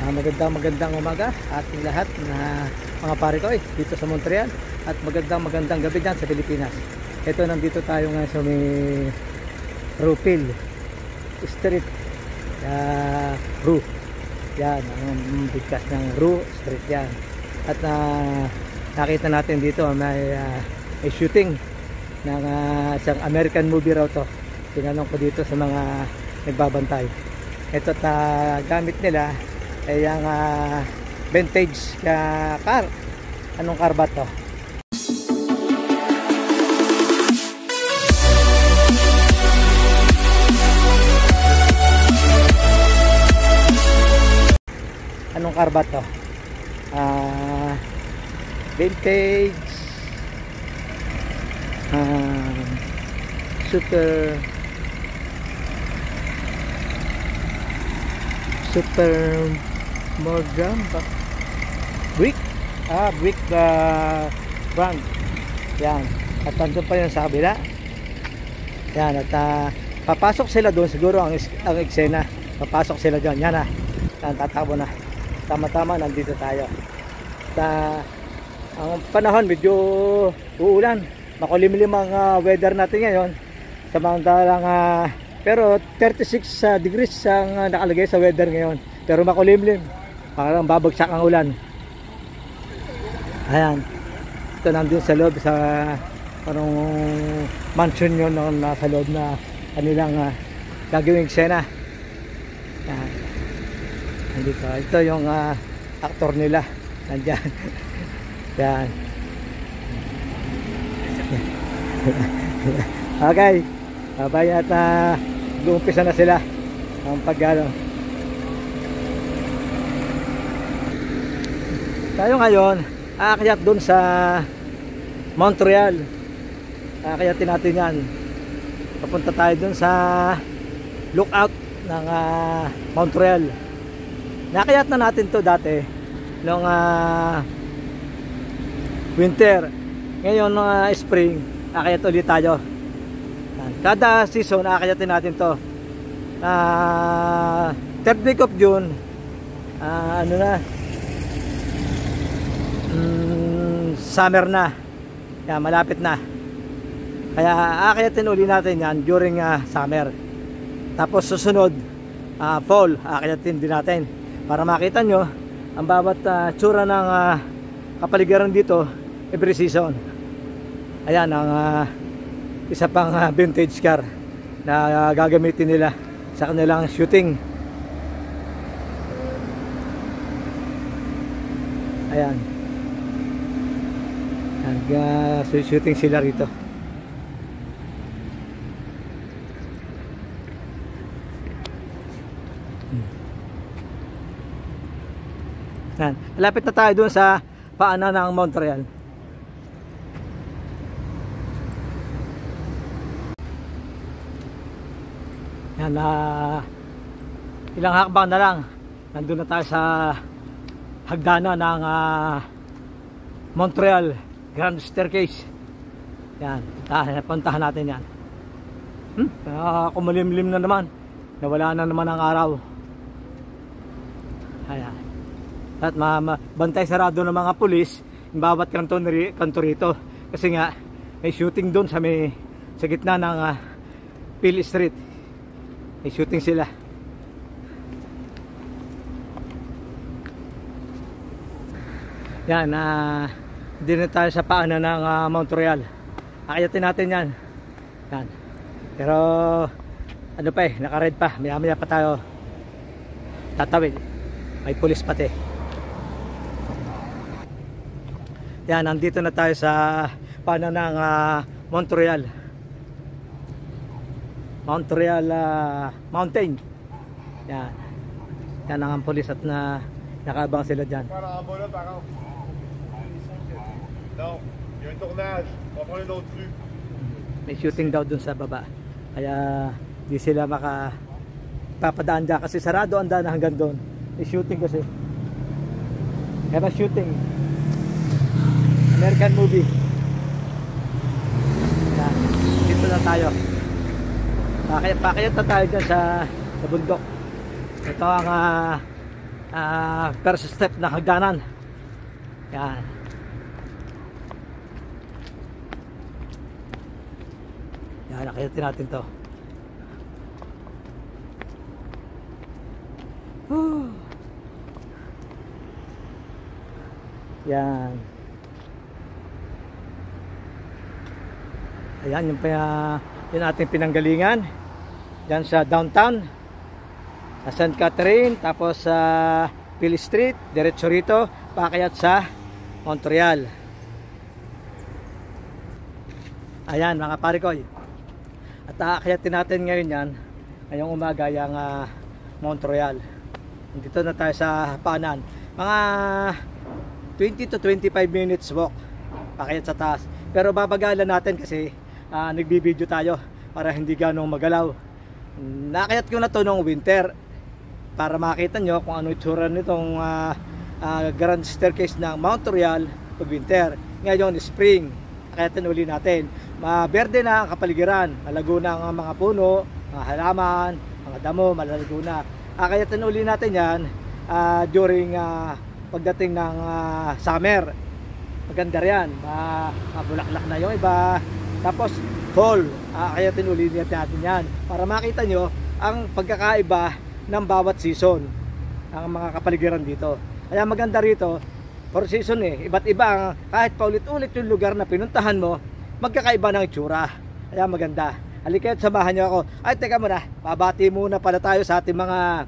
Magandang umaga ating lahat na mga pare ko dito sa Montreal, at magandang gabi dyan sa Pilipinas. Ito, nandito tayo ngayon sa may Rupil Street, Rue. Yan, ang bigkas ng Rue Street yan. At nakita natin dito may shooting ng isang American movie raw to. Tinanong ko dito sa mga nagbabantay. Ito, gamit nila ay ang vintage car. Anong car ba to? Anong car ba to? Vintage super Morgan brick brand yan. At nandun pa yun sa kabila yan. At papasok sila doon siguro ang eksena. Papasok sila doon yan. Yan, tatakbo na. Tama nandito tayo. At ang panahon medyo uulan, makulimlim ang weather natin ngayon. Samantalang pero 36 degrees ang nakalagay sa weather ngayon, pero makulimlim, parang babagsak ang ulan. Ayan, ito nandun sa loob sa parang mansion yun nasa loob na kanilang gagawing eksena. Ayan, nandito, ito yung aktor nila nandyan. Yan. Okay, bye. At umpisa na sila ang paggano. Tayo ngayon aakyat dun sa Montreal. Aakyatin natin yan. Papunta tayo dun sa lookout ng Montreal. Naakyat na natin to dati nung winter. Ngayon spring, aakyat ulit tayo. Kada season aakyatin natin to. Third week of June, summer na yan, malapit na, kaya aakyatin ulit natin yan during summer. Tapos susunod fall, aakyatin din natin para makita nyo ang bawat tsura ng kapaligiran dito every season. Ayan ang isa pang vintage car na gagamitin nila sa kanilang shooting. Ayan, shooting sila rito. Yan, malapit na tayo dun sa paanan ng Montreal. Yan, ilang hakbang na lang nandun na tayo sa hagdanan ng Montreal Grand Staircase. Yan, puntahan natin yan. Kumulimlim na naman, nawala na naman ang araw. Ayan. At bantay sarado ng mga pulis yung bawat kanto rito, kasi nga may shooting doon sa gitna ng Peel Street. May shooting sila. Yan, din na tayo sa paanan ng Montreal. Akyatin natin yan. Yan. Pero ano pa naka-red pa, maya pa tayo tatawid. May pulis pati. Yan, nandito na tayo sa paanan ng Montreal Mountain. Yan. Yan ang pulis at nakaabang sila dyan. May shooting daw dun sa baba, kaya di sila papadaan dyan kasi sarado ang daan hanggang doon. May shooting kasi. Kaya shooting American movie. Yan. Dito na tayo. Pakayat na tayo dyan sa bundok. Ito ang first step na hagdanan. Yan. Yan, nakita natin to. Yan. Ayan yung ating pinanggalingan. Diyan sa downtown. Sa St. Catherine, tapos sa Philly Street, diretso rito, paakyat sa Montreal. Ayan mga parikoy. At aakyatin natin ngayon yan, ngayong umaga yung Montreal. Dito na tayo sa paanan. Mga 20 to 25 minutes walk paakyat sa taas. Pero babagalan natin kasi nagbibideo tayo para hindi ganong magalaw. Naakyat ko na to nung winter para makita nyo kung ano itsura nitong grand staircase ng Montreal pag winter. Ngayon spring, akyatin uli natin. Maberde na ang kapaligiran, malago na ang mga puno, mga halaman, mga damo, malalago na. Akyatin uli natin yan during pagdating ng summer. Maganda yan, mabulaklak na yung iba. Tapos fall, akyatin uli natin yan para makita nyo ang pagkakaiba ng bawat season ang mga kapaligiran dito. Kaya maganda rito for season iba't iba kahit paulit-ulit yung lugar na pinuntahan mo, magkakaiba ng itsura. Kaya maganda. Halika at samahan nyo ako. Ay teka muna, babati muna pala tayo sa ating mga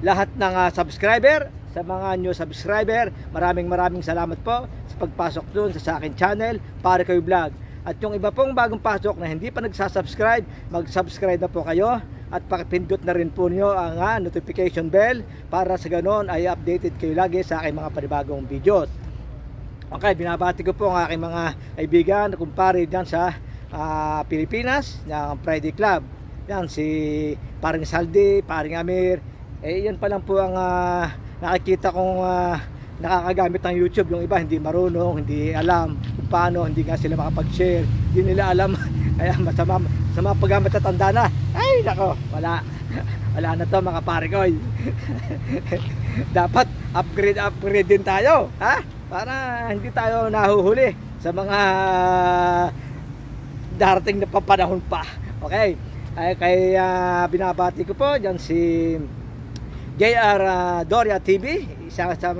lahat ng subscriber. Sa mga new subscriber, maraming salamat po sa pagpasok dun sa akin channel, Parikoy Vlog. At yung iba pong bagong pasok na hindi pa nagsasubscribe, mag-subscribe na po kayo at pakipindot na rin po nyo ang notification bell para sa ganon ay updated kayo lagi sa aking mga panibagong videos. Okay, binabati ko po ang aking mga kaibigan, kumpare dyan sa Pilipinas ng Friday Club. Yan si Paring Saldi, Paring Amir. Yan pa lang po ang nakikita kong nakakagamit ng YouTube. Yung iba hindi marunong, hindi alam kung paano, hindi nga sila makapag-share, hindi nila alam. Kaya masama sa mga pagmatatanda na. Ay nako, wala na to mga parikoy. Dapat upgrade din tayo, ha? Para hindi tayo nahuhuli sa mga darating na papanahon pa. Okay, kaya binabati ko po dyan si JR Doria TV, isa sa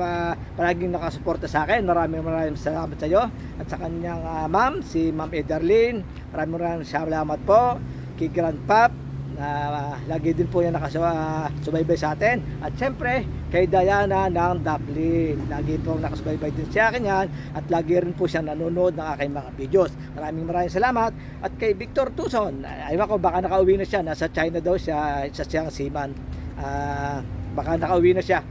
palaging nakasuporta sa akin. Maraming salamat sa iyo at sa kanyang ma'am, si Ma'am Ederlyn. Maraming salamat po kay Grandpap lagi din po yan nakasubaybay sa atin. At siyempre kay Diana ng Dublin, lagi po nakasubaybay din sa akin yan. At lagi rin po siya nanonood ng aking mga videos. Maraming salamat. At kay Victor Tucson, aywan ko baka nakauwi na siya, nasa China daw siya, isa siyang seaman. Baka nakauwi na siya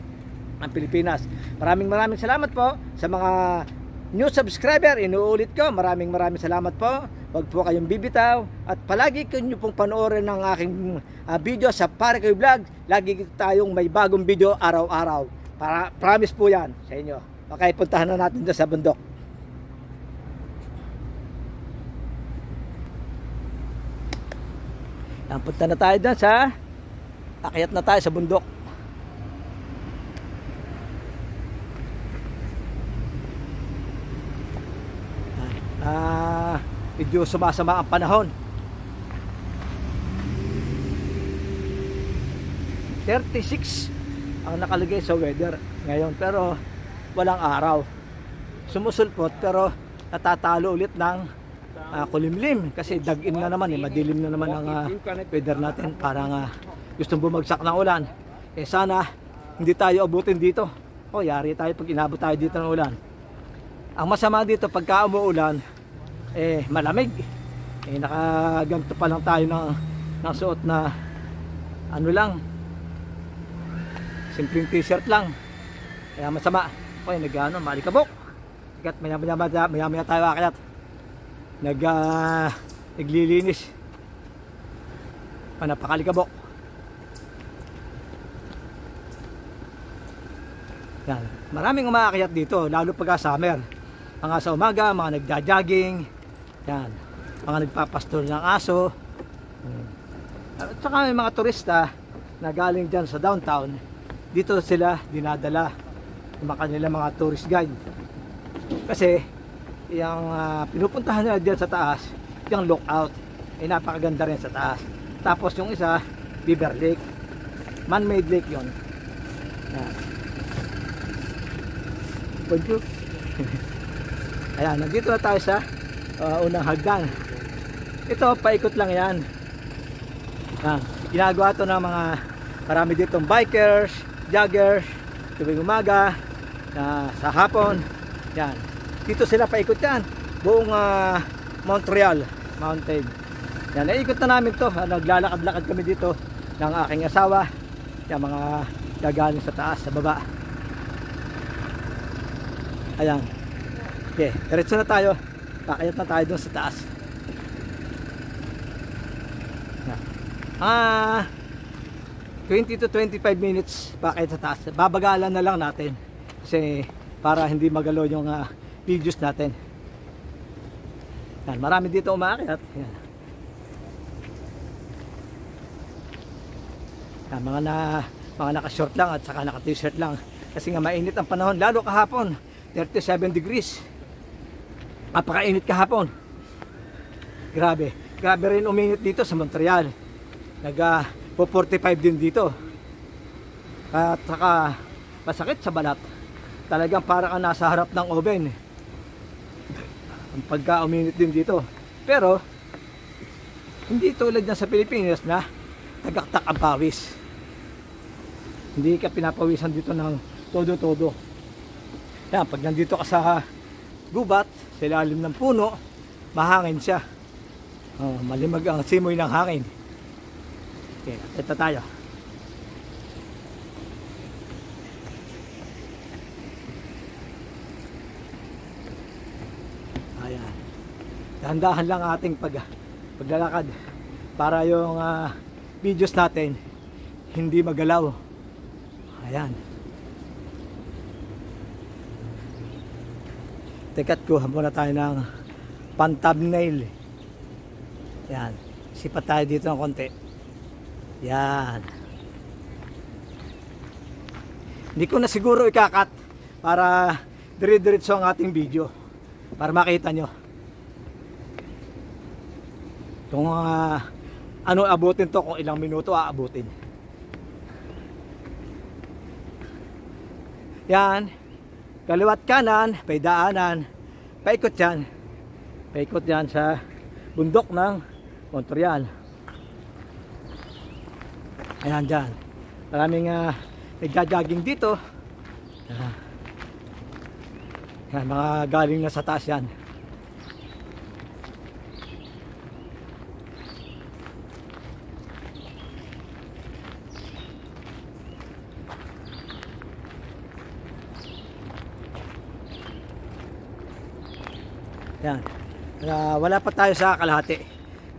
ang Pilipinas. Maraming salamat po sa mga new subscriber. Inuulit ko, maraming salamat po. Huwag po kayong bibitaw at palagi nyo pong panoorin ng aking video sa Parikoy Vlog. Lagi tayong may bagong video araw-araw. Promise po yan sa inyo. Okay, puntahan na natin doon sa bundok. Punta na tayo doon sa akyat na tayo sa bundok. Medyo sumasama ang panahon. 36 ang nakalagay sa weather ngayon, pero walang araw. Sumusulpot pero natatalo ulit ng kulimlim kasi dag-in na naman, madilim na naman ang weather natin. Parang gustong bumagsak ng ulan. Sana hindi tayo abutin dito. Yari tayo pag inabot tayo dito ng ulan. Ang masama dito pagka umuulan, malamig. Nakaganto pa lang tayo ng suot na ano lang, simpleng t-shirt lang. Kaya masama. Malikabok. Ikat maya tayo akyat. Naglilinis. Napakalikabok. Yan. Maraming umaakyat dito, lalo pagka summer. Mga sa umaga, mga nagja-jogging. Yan. Mga nagpapastor ng aso. At saka may mga turista na galing dyan sa downtown. dito sila dinadala ng kanilang mga tourist guide. Kasi yung pinupuntahan nila diyan sa taas, yung lookout, ay napakaganda rin sa taas. Tapos yung isa, Beaver Lake, man-made lake yon. Yan. Bonjour. Ayan, nandito na tayo sa unang hagdan. Ito, paikot lang yan. Yan. Ginagawa ito ng mga marami ditong bikers, joggers, tuwing umaga, sa hapon. Yan. Dito sila paikot yan. Buong Montreal Mountain. Yan, naikot na namin to. Naglalakad-lakad kami dito ng aking asawa. Yan, mga gagaling sa taas, sa baba. Ayan. Okay, diretso na tayo. Kakayat na tayo doon sa taas. Yan. 20 to 25 minutes pakayat sa taas. Babagalan na lang natin. Kasi para hindi magalaw yung videos natin. Yan, marami dito umaakyat. Yan. Yan, mga naka-short lang at saka naka-t-shirt lang. Kasi nga mainit ang panahon, lalo kahapon, 37 degrees. Napakainit kahapon. Grabe. Grabe rin uminit dito sa Montreal. Nag 45 din dito. At saka masakit sa balat. Talagang parang nasa harap ng oven. Ang pagka uminit din dito. Pero hindi tulad na sa Pilipinas na tagaktak ang pawis. Hindi ka pinapawisan dito ng todo-todo. Yan, pag nandito ka sa gubat, sa ilalim ng puno, mahangin siya. Malimag ang simoy ng hangin. Okay, ito tayo. Ayan. Dahan-dahan lang ating paglalakad para yung videos natin hindi magalaw. Ayan. Teka't kuha muna tayo ng pan-thumbnail. Yan. Sipat tayo dito ng konti. Yan. Hindi ko na siguro ikakat para dire-diretso ang ating video. Para makita nyo. Kung ano abutin to, kung ilang minuto aabutin. Yan. Kaliwat kanan, may daanan. Paikot yan. Paikot yan sa bundok ng Montreal. Ayan dyan. Maraming nagja-jogging dito. Yan, mga galing na sa taas yan. Yan. Wala pa tayo sa kalahati.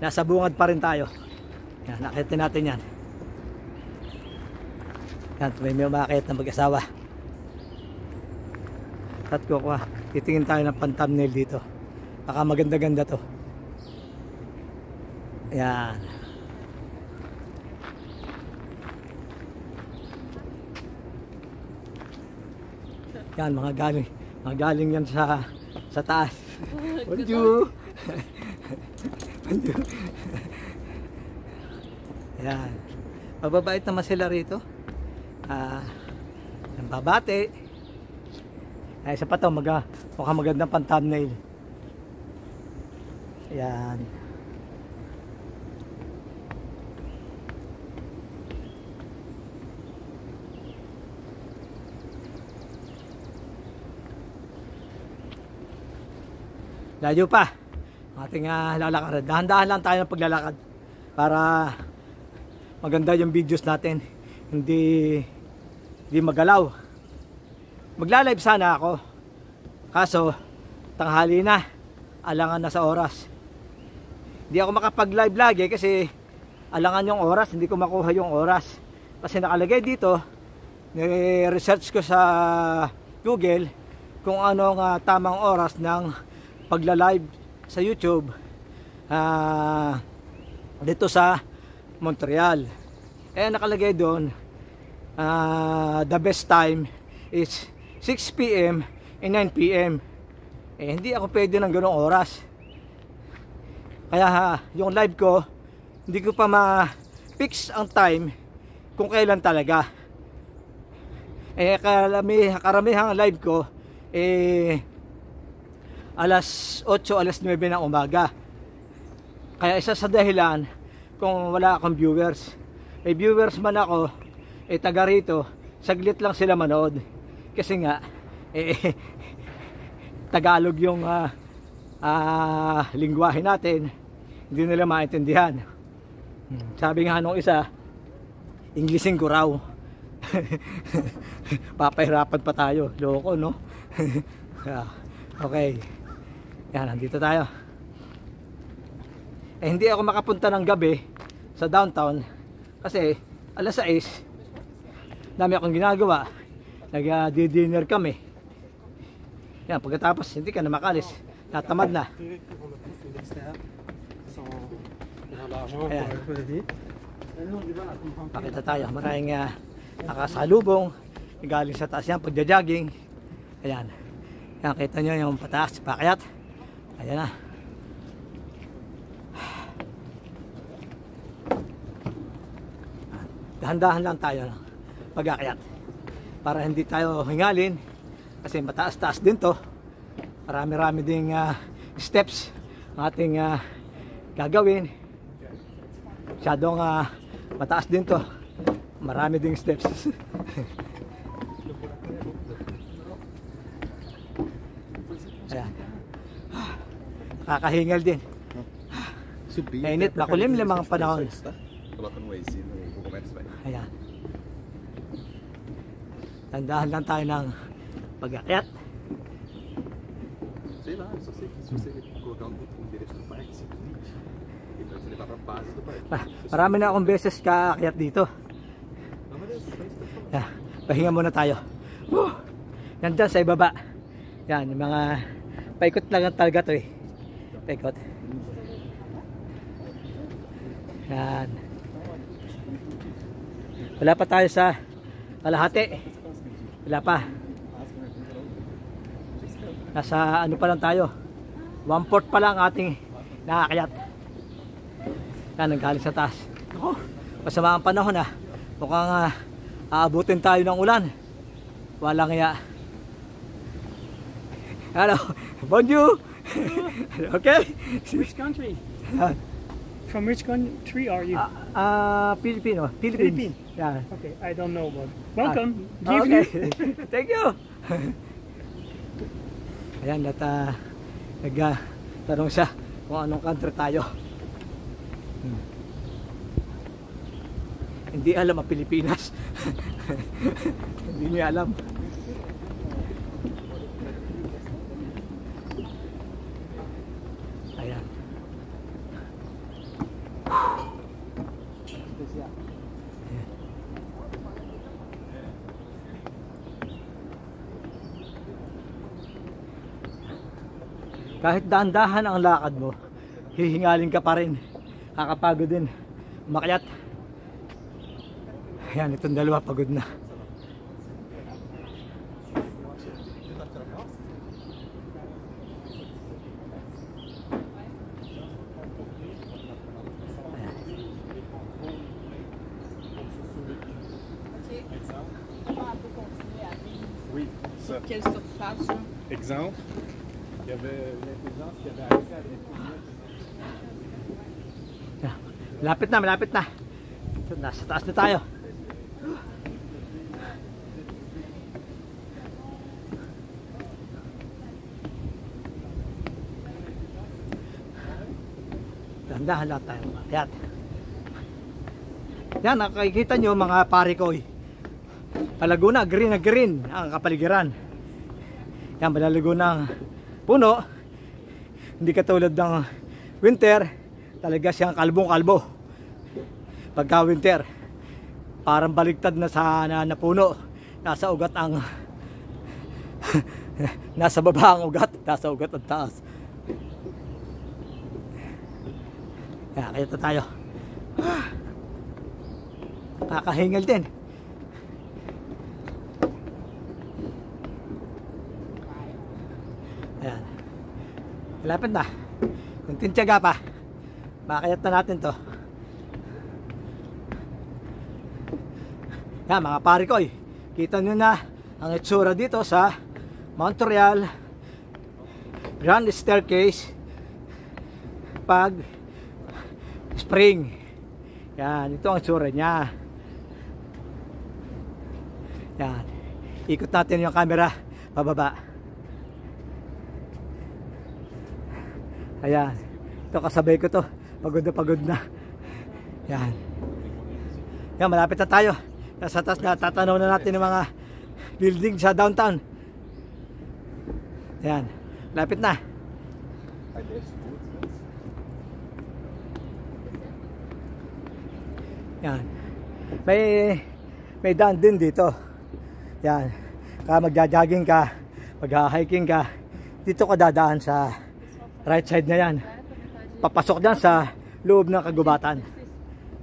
Nasa bungad pa rin tayo. Yan, nakitin natin yan. Yan, may umakit na mag-asawa. At kukuha, titingin tayo ng pan-thumbnail dito. Baka maganda-ganda to. Yan. Yan, mga galing yan sa taas. Bonjour. Bonjour. Yan. Mababait naman sila rito. Ang babate. Ay, isa pa to, mukhang magandang pan-thumbnail. Yan. Layo pa ating lalakad. Dahan-dahan lang tayo ng paglalakad para maganda yung videos natin, hindi magalaw. Magla-live sana ako, kaso tanghali na, alangan na sa oras. Hindi ako makapag-live lagi kasi alangan yung oras, hindi ko makuha yung oras. Kasi nakalagay dito, ni-research ko sa Google kung ano ang tamang oras ng pagla-live sa YouTube dito sa Montreal. Nakalagay doon the best time is 6 p.m. and 9 p.m. Hindi ako pwede ng ganong oras. Kaya yung live ko, hindi ko pa ma-fix ang time kung kailan talaga. Karamihang live ko alas 8, alas 9 ng umaga. Kaya isa sa dahilan kung wala akong viewers. Viewers man ako, taga rito, saglit lang sila manood. Kasi nga, Tagalog yung lingwahe natin, hindi nila maintindihan. Sabi nga nung isa, Englishin ko raw. Papahirapan pa tayo, loko no. Okay, yan, nandito tayo. Hindi ako makapunta ng gabi sa downtown kasi alas 6 dami akong ginagawa. Nag-dinner kami. Yan, pagkatapos hindi ka na makalis, tatamad na. Ayan. Pakita tayo, maraming nakasalubong galing sa taas yan, pagja-jogging. Ayan, yan, kita nyo yung pataas, pakyat. Ayan na. Dahan-dahan lang tayo pag-akyat para hindi tayo hingalin. Kasi mataas-taas din to. Marami-rami ding steps ang ating gagawin. Masyadong mataas din to. Marami ding steps. Ayan. Kakahingal din. Mainit, makulimlim ang panahon. Ayan. Tandahan lang tayo ng pag-akyat. Marami na akong beses kaakyat dito. Pahinga muna tayo. Yan dyan sa ibaba. Yan, yung mga paikot lang talaga to paikot. Yan. Wala pa tayo sa kalahati. Wala pa. Nasa ano pa lang tayo, 1/4 pa lang ating nakakayat. Yan, nanggaling sa taas. Ako, masama ang panahon mukhang aabutin tayo ng ulan. Walang iya. Hello, bonjour. Okay. Which country? From which country are you? Philippines. Philippines. Yeah. Okay, I don't know, but welcome. Okay. Thank you. Ayan, at nagtanong siya kung anong country tayo. Hindi alam ang Pilipinas. Hindi niya alam. Ayan. Kahit dahan-dahan ang lakad mo, hihingalin ka pa rin. Kakapagod din umakyat. Ayan, itong dalawa pagod na. Oui, ça. Quelle surface? Exemple, il y avait l'intelligence qui avait accès à l'intelligence. Malapit na, malapit na. Nasa taas na tayo. Dahan-dahan lang tayo. Yan. Yan, nakikita nyo mga pare ko. Laguna, green na green ang kapaligiran. Yan, malalago ng puno. Hindi katulad ng winter, talaga siyang kalbong-kalbo. Pagka winter, parang baligtad na sa na puno. Nasa ugat ang nasa baba ang ugat, nasa ugat ang taas. Yan, kaya tayo. Kakahingal din. Malapit na. Kunting tiyaga pa. Makakayat na natin to. Yan mga pare ko, kita nyo na ang itsura dito sa Montreal Grand Staircase pag spring. Yan, ito ang itsura nya. Yan, ikot natin yung camera pababa. Ayan, ito kasabay ko to, pagod na. Yan, yan, malapit na tayo. Nasa taas na, tatanaw na natin yung mga building sa downtown. Ayan, lapit na. Yan, may daan din dito. Yan, kaya magja-jogging ka, mag-hiking ka, dito ka dadaan sa right side na yan. Papasok dyan sa loob ng kagubatan.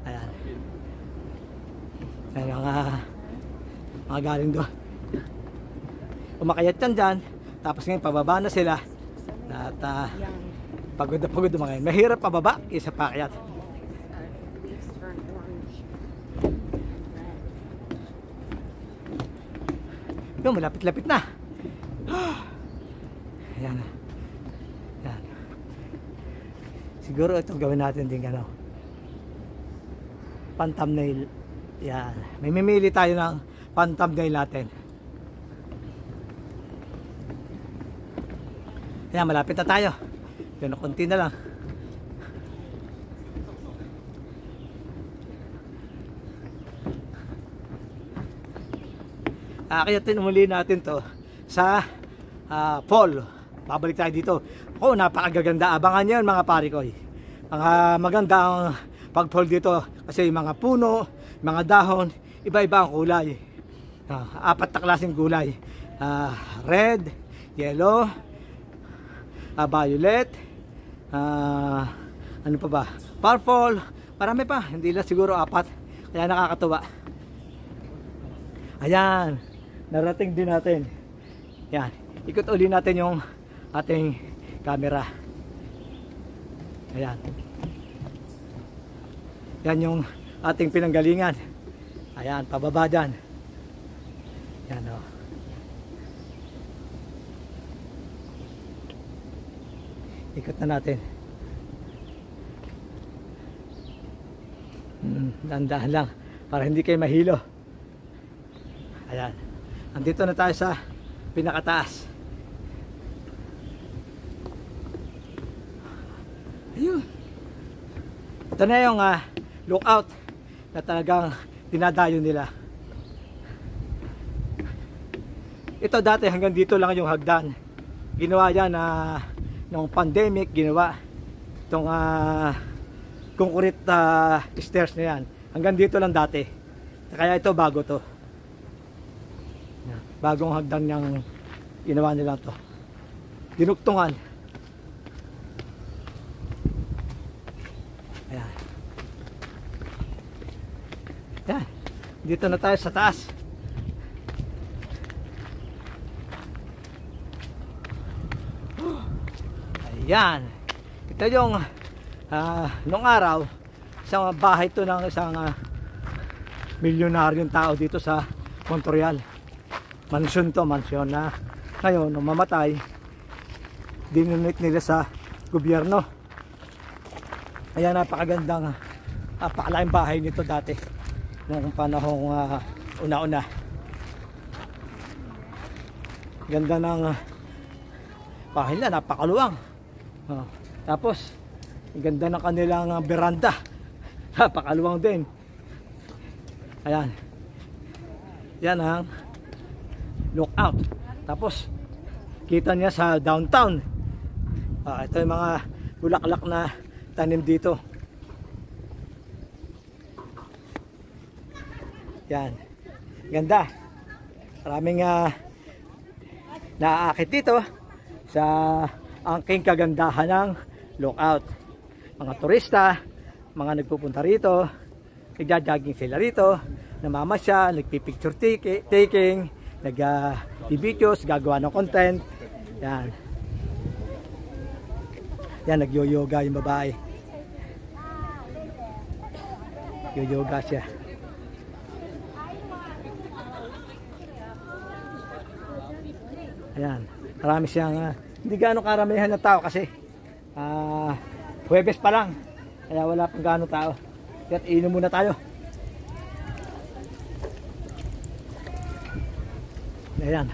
Ayan. Ayan mga galing doon. Umakayat yan dyan, tapos ngayon pababa na sila. At pagod na mga yan. Mahirap pababa kaysa paakyat. Yung malapit-lapit na. Ayan na. Ayan. Siguro ito gawin natin din pan-thumbnail. Yan. May mimili tayo ng pan-thumbnail natin. Yan, malapit na tayo. Yan, konti na lang. Akiyatin muli natin to sa fall. Babalik tayo dito. Oh, napakagaganda. Abangan nyo yun mga pare ko. Mga magandang pag-fall dito kasi mga puno, mga dahon, iba-iba ang kulay. 4 na klaseng kulay. Red, yellow, violet, ano pa ba? Purple, marami pa. Hindi lang siguro 4. Kaya nakakatuwa. Ayan, narating din natin. Yan, ikot uli natin yung ating camera. Ayan. Yan yung ating pinanggalingan. Ayan, pababa dyan. Yan o. Ikot na natin. Dahan-dahan lang para hindi kayo mahilo. Ayan. Andito na tayo sa pinakataas. Ayun. Ito na yung lookout na talagang dinadayo nila. Ito dati hanggang dito lang yung hagdan. Ginawa yan nung pandemic, ginawa itong concrete stairs na yan. Hanggang dito lang dati. Kaya ito bago to. Bagong hagdan yung ginawa nila to. Dinugtungan. Ayan. Ayan. Dito na tayo sa taas. Ayan. Ito yung nung araw isang bahay to ng isang milyonaryong tao dito sa Montreal. Mansyon to, mansyon na ngayon nung mamatay dinunit nila sa gobyerno. Ayan, napakagandang napakalaking bahay nito dati nung panahong una-una. Ganda ng bahay nila, napakaluwang. Tapos ganda ng kanilang veranda, napakaluwang din. Ayan, yan ang lookout. Tapos kita niya sa downtown. Ito yung mga bulaklak na tanim dito. Yan, ganda. Maraming naaakit dito sa angking kagandahan ng lookout. Mga turista, mga nagpupunta rito, nagja-jogging sila rito, namamasya, nagpipicture taking, nag-videos, gagawa ng content. Yan. Yan, nagyo-yoga yung babae. Yoga siya. Ayan, marami siyang hindi gaano karamihan na tao kasi Huwebes pa lang. Kaya wala pang gaano tao. Kaya inom muna tayo. Ayan.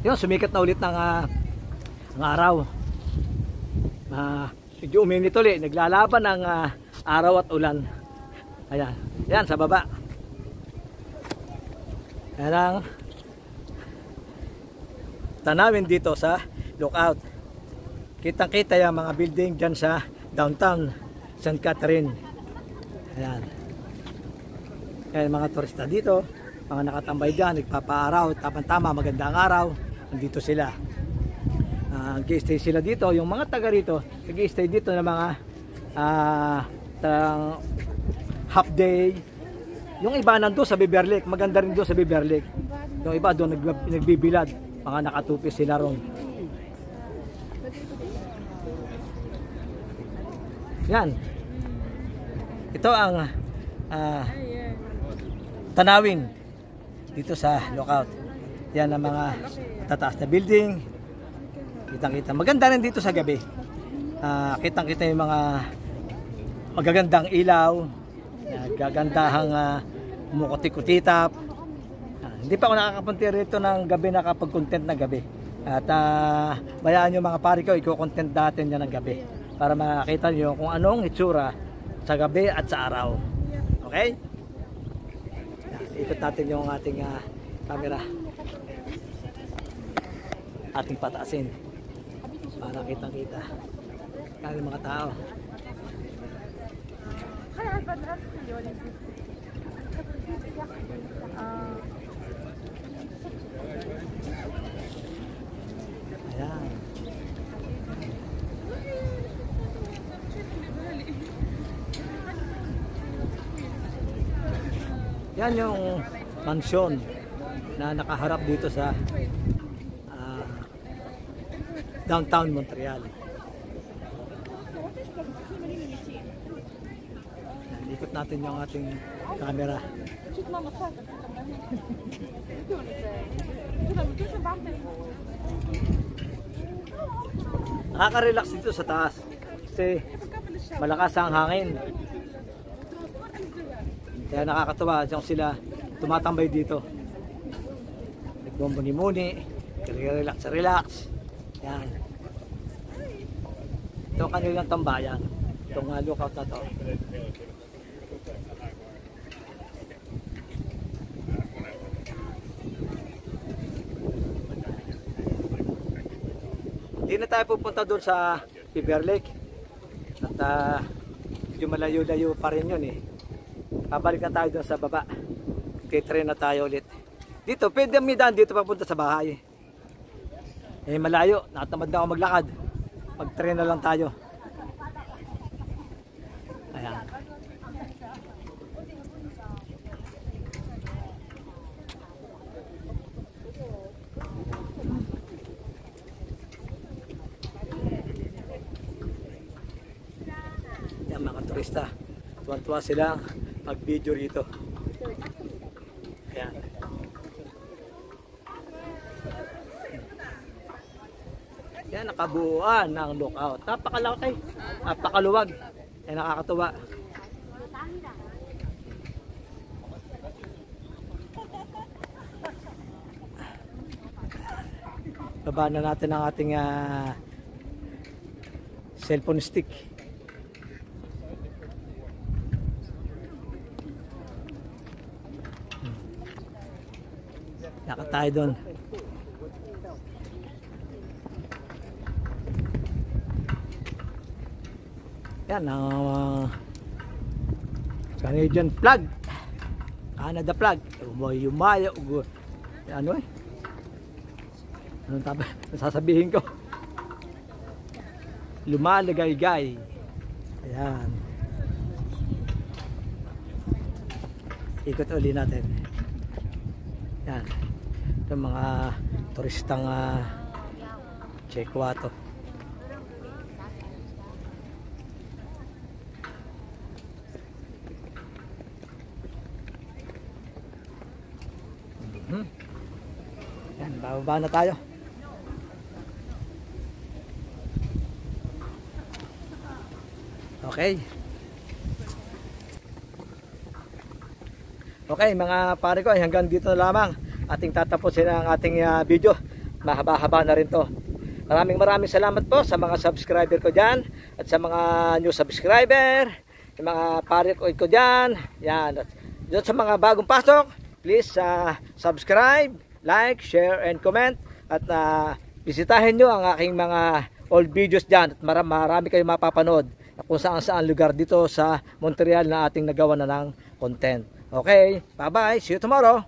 Yun, sumikat na ulit ng ang araw. Medyo uminit ulit. Naglalaban ng araw at ulan. Ayan. Ayan, sa baba. Ayan ang tanawin dito sa lookout. Kitang kita yung mga building dyan sa downtown St. Catherine. Ayan. Ayan mga turista dito. Mga nakatambay dyan, nagpapaaraw. Tama-tama, magandang araw. Nandito sila. Nag-stay sila dito. Yung mga taga rito, nag-stay dito ng mga half day. Yung iba nandun sa Beverly. Maganda rin doon sa Beverly. Yung iba doon nagbibilad. Mga nakatupis sila ron. Yan. Ito ang tanawin dito sa lookout. Yan ang mga tataas na building. Kitang-kita. Maganda rin dito sa gabi. Kitang-kita yung mga magagandang ilaw. Gagandahang mukuti-kutitap. Hindi pa ako nakakapunti rito ng gabi, nakapag-content na gabi. At bayaan nyo mga pari ko, i-content natin yan ng gabi. Para makita nyo kung anong itsura sa gabi at sa araw. Okay? Ikot natin yung ating camera. Ating pataasin. Para kitang-kita. Kaya mga tao. Ayan. Yan yung mansyon na nakaharap dito sa downtown Montreal. Ikot natin yung ating camera. Nakaka-relax dito sa taas kasi malakas ang hangin. Kaya nakakatuwa dyan sila tumatambay dito. Nagmumuni-muni, relax. Yan. Ito ang kanilang tambayan. Itong lookout na to. Hindi na tayo pupunta doon sa Beverly Lake. At medyo malayo-layo pa rin yun eh. Pabalik na tayo doon sa baba. Kaya-train na tayo ulit. Dito, pwede midaan dito papunta sa bahay. Eh malayo, nakatamad na ako maglakad. Mag-train na lang tayo. Ayan. Yan mga turista. Tuwan-tuwa sila mag-video rito. Ayan. Yan, nakabuuan ng lookout. Napakalaki, napakaluwag. Ay nakakatuwa. Baba na natin ang ating cellphone stick. Lakad tayo doon. Yan ang Canadian flag. Canada flag. Umaya. Ano eh? Anong sasabihin ko? Lumalagay-gay. Ayan. Ikot uli natin. Yan. Yung mga turistang Chequato. Yan, bababa na tayo. Okay. Okay mga pare ko, hanggang dito na lamang ating tatapusin ang ating video. Mahaba-haba na rin to. Maraming salamat po sa mga subscriber ko dyan at sa mga new subscriber, yung mga pare ko dyan. Yan. At doon sa mga bagong pasok, please subscribe, like, share, and comment. At bisitahin nyo ang aking mga old videos dyan. At marami kayong mapapanood kung saan lugar dito sa Montreal na ating nagawa na ng content. Okay, bye-bye. See you tomorrow.